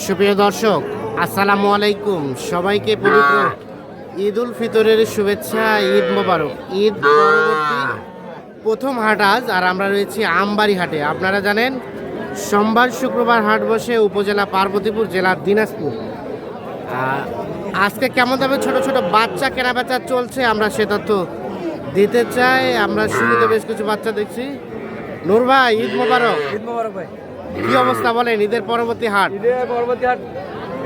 সুপ্রিয় দর্শক, আসসালামু আলাইকুম। সবাইকে পবিত্র ঈদ উল ফিতরের শুভেচ্ছা। ঈদ মোবারক। ঈদ পরবর্তী প্রথম হাট আজ, আর আমরা রয়েছি আমবাড়ি হাটে। আপনারা জানেন সোমবার শুক্রবার হাট বসে উপজেলা পার্বতীপুর, জেলা দিনাজপুর। আজকে কেমন দামে ছোট ছোট বাচ্চা কেনা বেচা চলছে আমরা সে তথ্য দিতে চাই। আমরা শুরুতে বেশ কিছু বাচ্চা দেখছি। নূর ভাই, ঈদ মোবারক। ঈদ মোবারক ভাই। কি অবস্থা বলেন ঈদের পরবর্তী হাট? ঈদের পরবর্তী হাট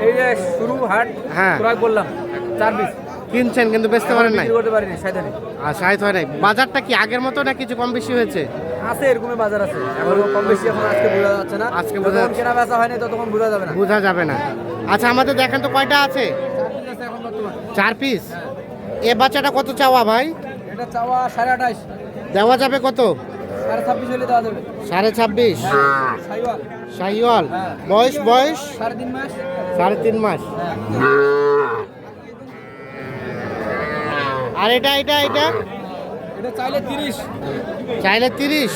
এই যে শুরু হাট, হ্যাঁ ক্রয় করলাম 4 পিস। কিনছেন কিন্তু বেচতে পারেন নাই? বিক্রি করতে পারিনি, সাইদানি আর সাহিত্য হয় নাই। বাজারটা কি আগের মতো না কিছু কম বেশি হয়েছে? আছে, এরকমই বাজার আছে। এখন কম বেশি এখন আজকে বোঝা যাচ্ছে না। আজকে বোঝা যতক্ষণ কেনা বেচা হয়নি ততক্ষণ বোঝা যাবে না। বোঝা যাবে না। আচ্ছা, আমাদের দেখেন তো কয়টা আছে? 4 পিস আছে এখন বর্তমান। 4 পিস। এ বাচ্চাটা কত চাওয়া ভাই? এটা চাওয়া 28.5। দেওয়া যাবে কত? 26.5 হলে দেওয়া যাবে। 26.5। সাইওয়াল। শাহিওয়াল। হ্যাঁ। বয়স 3.5 মাস। 3.5 মাস। আর এটা এটা চাইলে 30। চাইলে 30।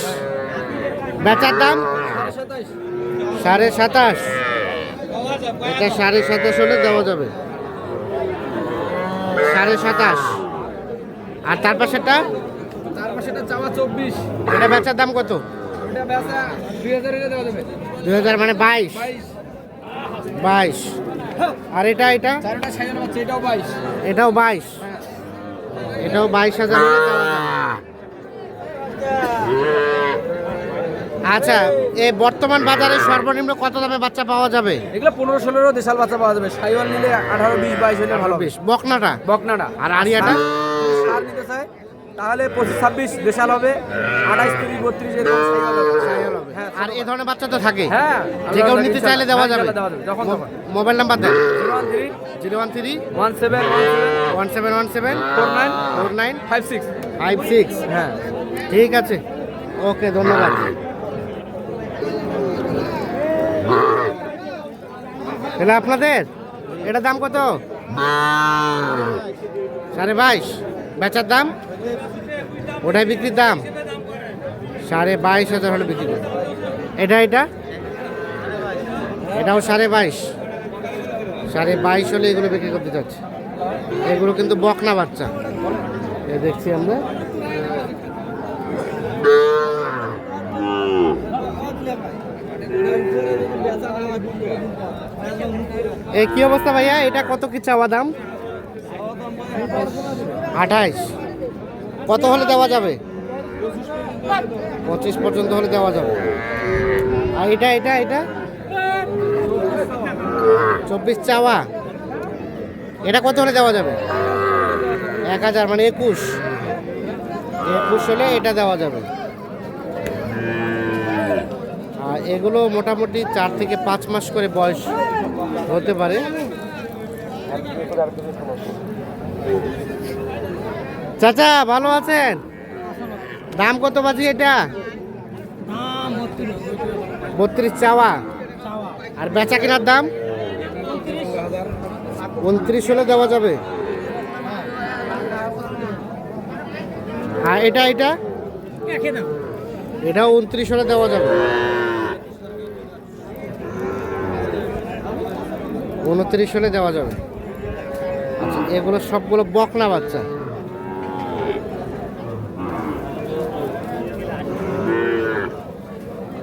বেচার দাম 27.5। 27.5। এটা 27.5 হলে দেওয়া যাবে। 27.5। আর তার পাশেরটা? তার পাশে এটা চাওয়া 24। এটা বেচার দাম কত? এটা বেচা 2000 হলে দেওয়া যাবে। 2000 মানে 22। 22। আর এটা চারটা সাইওয়াল বাচ্চা, এটাও 22। এটাও 22। এটাও 22,000 হলে দেওয়া যাবে। আচ্ছা, এই বর্তমান বাজারে সর্বনিম্ন কত দামে বাচ্চা পাওয়া যাবে? এগুলো 15-16 দেশাল বাচ্চা পাওয়া যাবে। সাইওয়াল নিলে 18-20-22 হলে ভালো। বেশ। বকনাটা? বকনাটা। আর আরিয়াটা? সার নিতে চায় তাহলে 25-26 দেশাল হবে, 28-30-32 এরকম সাইওয়াল হবে। হ্যাঁ, আর এই ধরনের বাচ্চা তো থাকে। হ্যাঁ, যে কেউ নিতে চাইলে দেওয়া যাবে। যখন তখন। মোবাইল নাম্বার দেন। 013 013 1717 1717 49 49 56। 56। হ্যাঁ, ঠিক আছে, ওকে, ধন্যবাদ। তাহলে আপনাদের এটা দাম কত? 22.5। বেচার দাম? ওটাই বিক্রির দাম 22,500 হলে বিক্রি করবে। এটাও 22.5। 22.5 হলে এগুলো বিক্রি করতে চাচ্ছে। এগুলো কিন্তু বকনা বাচ্চা, এ দেখছি আমরা। এই কি অবস্থা ভাইয়া? এটা কত কি চাওয়া দাম? 28। কত হলে দেওয়া যাবে? 25 পর্যন্ত হলে দেওয়া যাবে। আর এটা 24 চাওয়া। এটা কত হলে দেওয়া যাবে? 1000 মানে 21 হলে এটা দেওয়া যাবে। আর এগুলো মোটামুটি 4 থেকে 5 মাস করে বয়স হতে পারে। চাচা, ভালো আছেন? দাম কত বাজি এটা? 32 চাওয়া। আর বেচা কেনার দাম 29 হলে দেওয়া যাবে। আর এটা এটাও 29 হলে দেওয়া যাবে। 29 হলে দেওয়া যাবে। আচ্ছা, এগুলো সবগুলো বকনা বাচ্চা।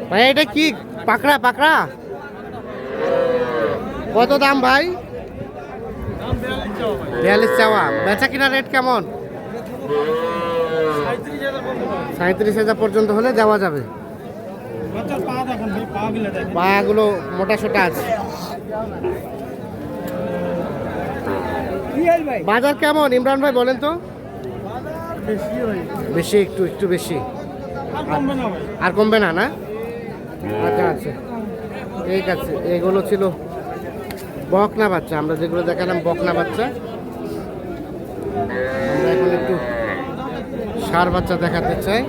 ভাই এটা কি পাকড়া? কত দাম ভাই? 42 চাওয়া। বেচা কিনা রেট কেমন? 37,000 পর্যন্ত হলে দেওয়া যাবে। পাগুলো মোটা সোটা আছে। বাজার কেমন ইমরান ভাই বলেন তো? বেশি, একটু বেশি। আর কমবে না? আচ্ছা, ঠিক আছে। এগুলো ছিল বকনা বাচ্চা। আমরা যেগুলো দেখালাম বকনা বাচ্চা। আমরা এখন একটু ষাঁড় বাচ্চা দেখাতে চাই।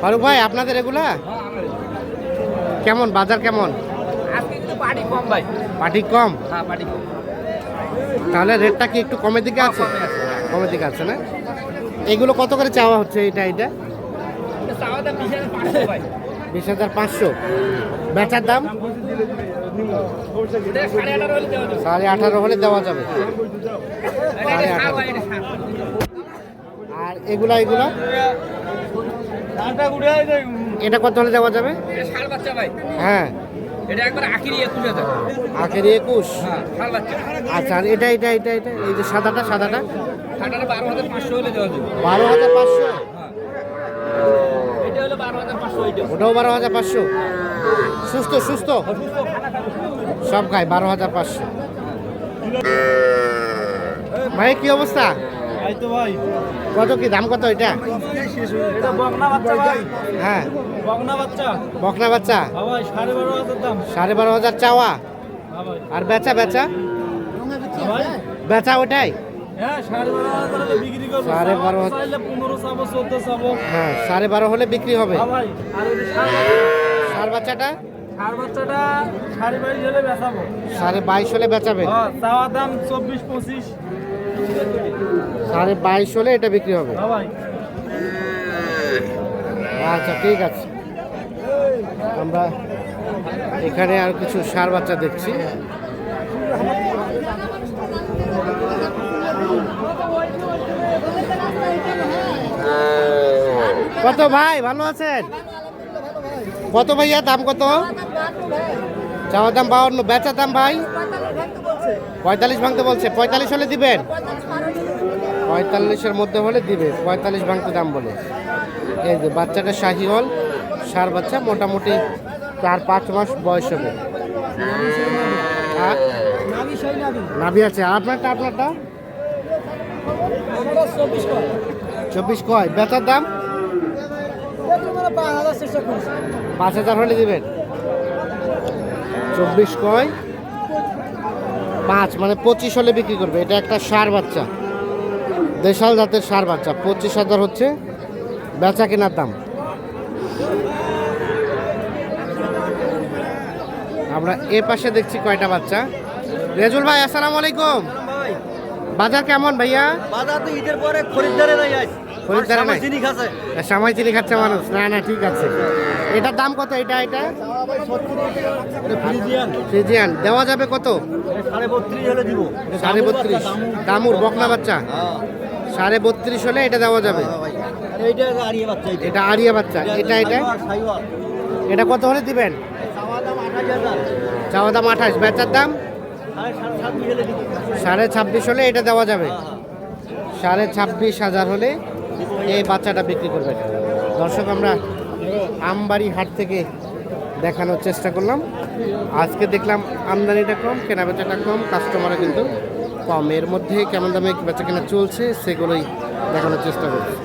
ফারুক ভাই, আপনাদের এগুলা কেমন? বাজার কেমন? পাটি কম ভাই। পাটি কম? হ্যাঁ, পাটি কম। তাহলে রেটটা কি একটু কমের দিকে আছে? কমের দিকে আছে না? এগুলো কত করে চাওয়া হচ্ছে? এটা চাওয়া দাম 20,000 ভাই। 20,500। বেচার দাম 18.5 হলে দেওয়া যাবে। 18.5। আর এগুলা এটা কত হলে দেওয়া যাবে? হ্যাঁ, আখেরি 21। আচ্ছা, আর এটা এই যে সাদাটা 12,500 হলে দেওয়া যাবে। 12,500। এটা হলো 12,500। ওটাও 12,500। সুস্থ সব খায় 12,500। ভাই কি অবস্থা? ভাই তো ভাই কত কি দাম কত এটা? এটা বকনা বাচ্চা ভাই। হ্যাঁ, বকনা বাচ্চা। বকনা বাচ্চা হ্যাঁ ভাই 12,500 দাম। 12,500 চাওয়া। হ্যাঁ ভাই। আর বেচা হ্যাঁ ভাই। বেচা ওটাই। হ্যাঁ 12,500 বিক্রি করব। 12,500 চাইলে 15 চাবো 14 চাবো। হ্যাঁ, 12,500 হলে বিক্রি হবে। হ্যাঁ ভাই। আর ওই ষাঁড় বাচ্চাটা ষাঁড় বাচ্চাটা 22.5 হলে বেচাবো। 22.5 হলে বেচাবে। হ্যাঁ, চাওয়া দাম 24-25। 22.5 হলে এটা বিক্রি হবে। হ্যাঁ ভাই। আচ্ছা, ঠিক আছে। আমরা এখানে আর কিছু ষাঁড় বাচ্চা দেখছি। কত ভাই, ভালো আছেন? কত ভাইয়া, দাম কত? চাওয়ার দাম 52, বেচার দাম ভাই 45 ভাঙতে বলছে। 45 হলে দিবেন? 45-এর মধ্যে হলে দিবে। 45 ভাঙতে দাম বলে। এই যে বাচ্চাটা শাহিওয়াল ষাঁড় বাচ্চা, মোটামুটি 4-5 মাস বয়স হবে। নাভি আছে। আপনারটা 24 কয়? বেচার দাম 5,000 হলে দিবেন। 24 কয় 5, মানে 25 হলে বিক্রি করবে। এটা একটা ষাঁড় বাচ্চা, দেশাল জাতের ষাঁড় বাচ্চা। 25,000 হচ্ছে বেচা কেনার দাম। আমরা এ পাশে দেখছি কয়টা বাচ্চা। রেজুল ভাই, আসসালামু আলাইকুম। ভাই বাজার কেমন ভাইয়া? বাজার তো ঈদের পরে খরিদ্দারে নাই আজ। খরিদ্দারে নাই? চিনি খাচ্ছে। সময় চিনি খাচ্ছে মানুষ। না, ঠিক আছে। এটার দাম কত? এটা ফ্রিজিয়ান দেওয়া যাবে কত? 32.5 হলে দিব। 32.5। দামুর বকনা বাচ্চা 32.5 হলে এটা দেওয়া যাবে। এইটা আরিয়া বাচ্চা। এটা আরিয়া বাচ্চা। এটা এটা কত হলে দিবেন? চাওয়া দাম 28, বেচার দাম 26.5 হলে এটা দেওয়া যাবে। 26,500 হলে এই বাচ্চাটা বিক্রি করবেন। দর্শক, আমরা আমবাড়ি হাট থেকে দেখানোর চেষ্টা করলাম। আজকে দেখলাম আমদানিটা কম, কেনা বেচাটা কম, কাস্টমারও কিন্তু কম। এর মধ্যে কেমন দামে বেচা কেনা চলছে সেগুলোই দেখানোর চেষ্টা করছি।